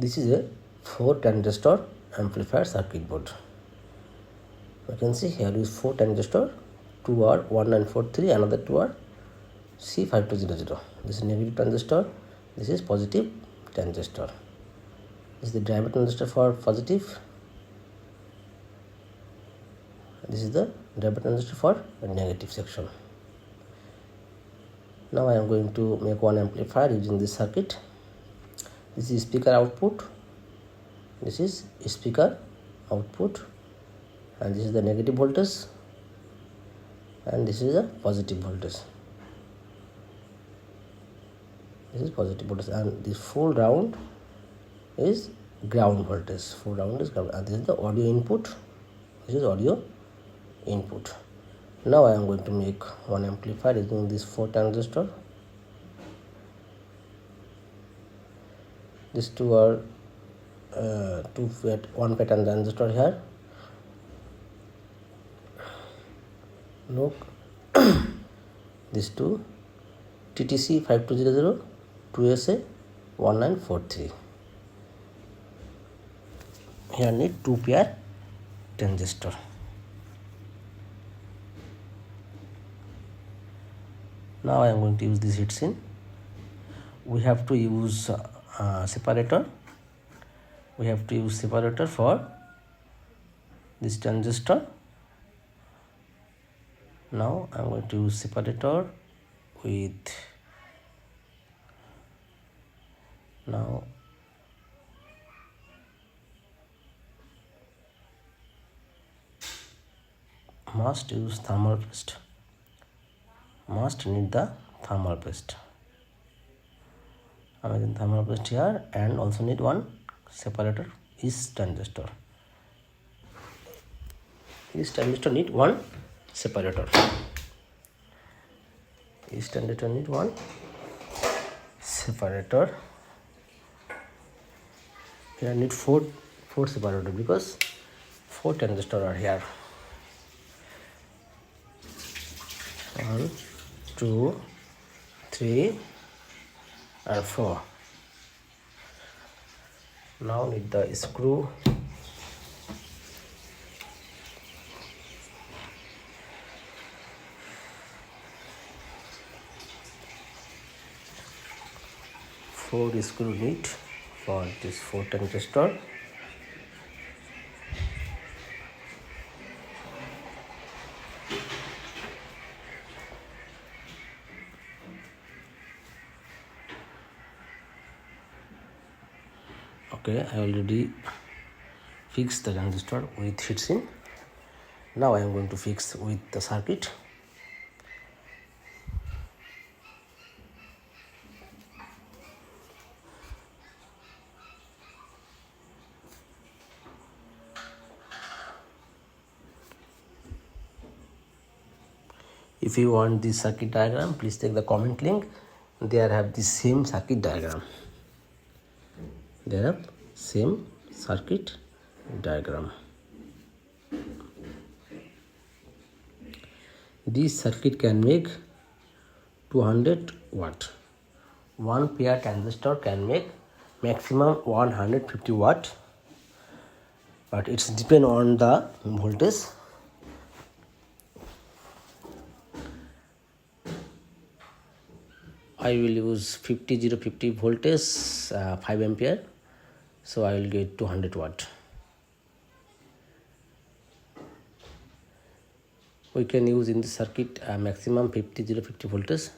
This is a 4 transistor amplifier circuit board. You can see here is 4 transistor, 2 are 1943, another 2 are C5200. This is negative transistor, this is positive transistor. This is the driver transistor for positive, this is the driver transistor for the negative section. Now I am going to make one amplifier using this circuit. This is speaker output, this is speaker output, and this is the negative voltage, and this is the positive voltage. This is positive voltage, and this full round is ground voltage. Full round is ground, and this is the audio input. This is audio input. Now I am going to make one amplifier using this 4 transistor. These two are 1 pattern transistor here. Look, these two TTC 5200, 2SA 1943. Here need 2 pair transistor. Now I am going to use this heatsink. We have to use separator. We have to use separator for this transistor. Now I am going to use separator with must use thermal paste. Must need the thermal paste. I am using thermal paste here, and also need one separator. Each transistor need one separator. Each transistor need one separator. Here need four separator because 4 transistors are here. 1, 2, 3, and 4. Now need the screw. Four screw need for this 4 transistor. Okay, I already fixed the transistor with heatsink. Now I am going to fix with the circuit. If you want this circuit diagram, please take the comment link. There have the same circuit diagram. There have same circuit diagram. This circuit can make 200 watt. 1 pair transistor can make maximum 150 watt, but it's depend on the voltage. I will use 50 voltage, 5 ampere, so I will get 200 watt. We can use in the circuit maximum 50 voltage.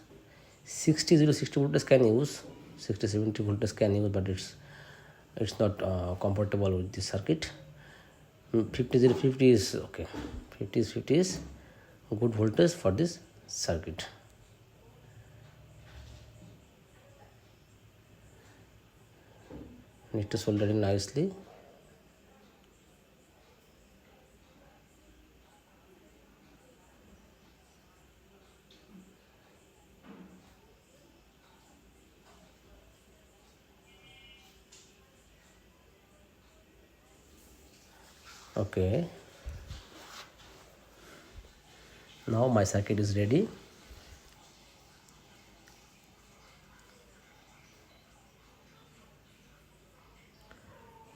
60 voltage can use, 70 voltage can use, but it's not compatible with this circuit. 50 is okay. 50 is good voltage for this circuit. Need to solder it nicely. Okay. Now my circuit is ready.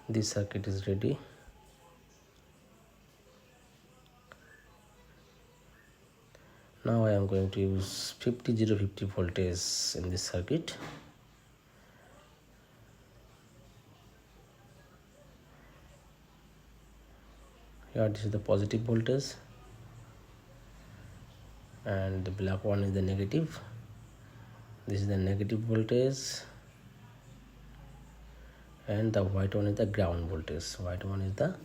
This circuit is ready. Now I am going to use 50 voltage in this circuit. Here this is the positive voltage and the black one is the negative. This is the negative voltage and the white one is the ground voltage. White one is the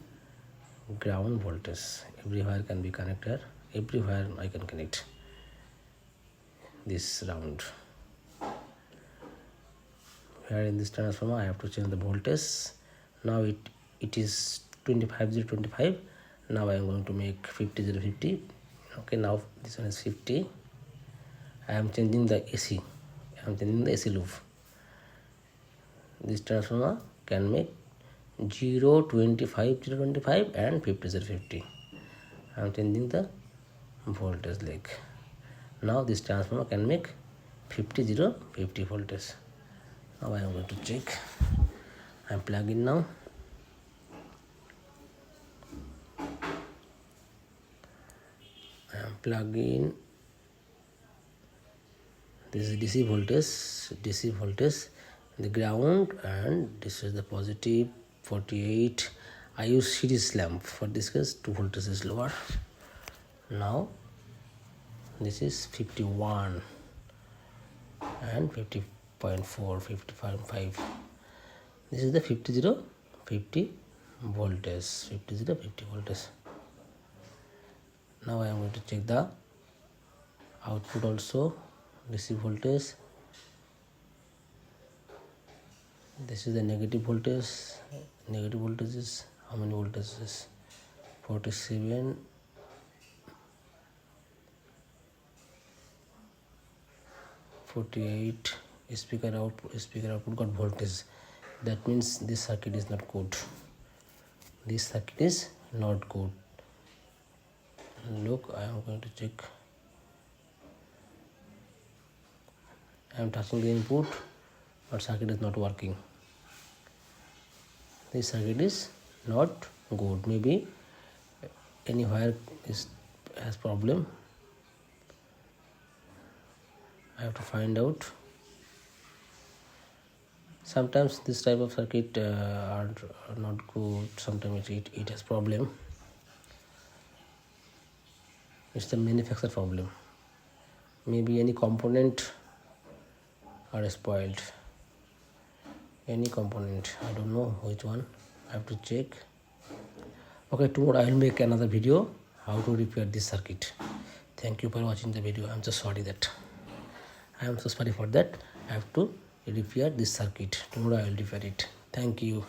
ground voltage. Everywhere can be connected. Everywhere I can connect this round. Here in this transformer I have to change the voltage. Now it is 25 Now I am going to make 50. Okay, now this one is 50. I am changing the AC. I am changing the AC loop. This transformer can make 025 and 50. I am changing the voltage leg. Now this transformer can make 50 voltage. Now I am going to check. I am plugging now. I am plugging. This is DC voltage, the ground, and this is the positive 48. I use series lamp. For this case 2 voltage is lower. Now this is 51 and 50.4, 50.5. This is the 50 voltage. Now I am going to check the output also. DC voltage. This is the negative voltage. Negative voltage is how many voltages is 47. 48. Speaker output got voltage. That means this circuit is not good. This circuit is not good. Look, I am going to check. I am touching the input, but circuit is not working. This circuit is not good. Maybe any wire has problem. I have to find out. Sometimes this type of circuit are not good. Sometimes it has problem. It's the manufacturer problem. Maybe any component are spoiled. Any component, I don't know which one. I have to check. Okay, tomorrow I will make another video how to repair this circuit. Thank you for watching the video. I am so sorry for that. I have to repair this circuit. Tomorrow I will repair it. Thank you.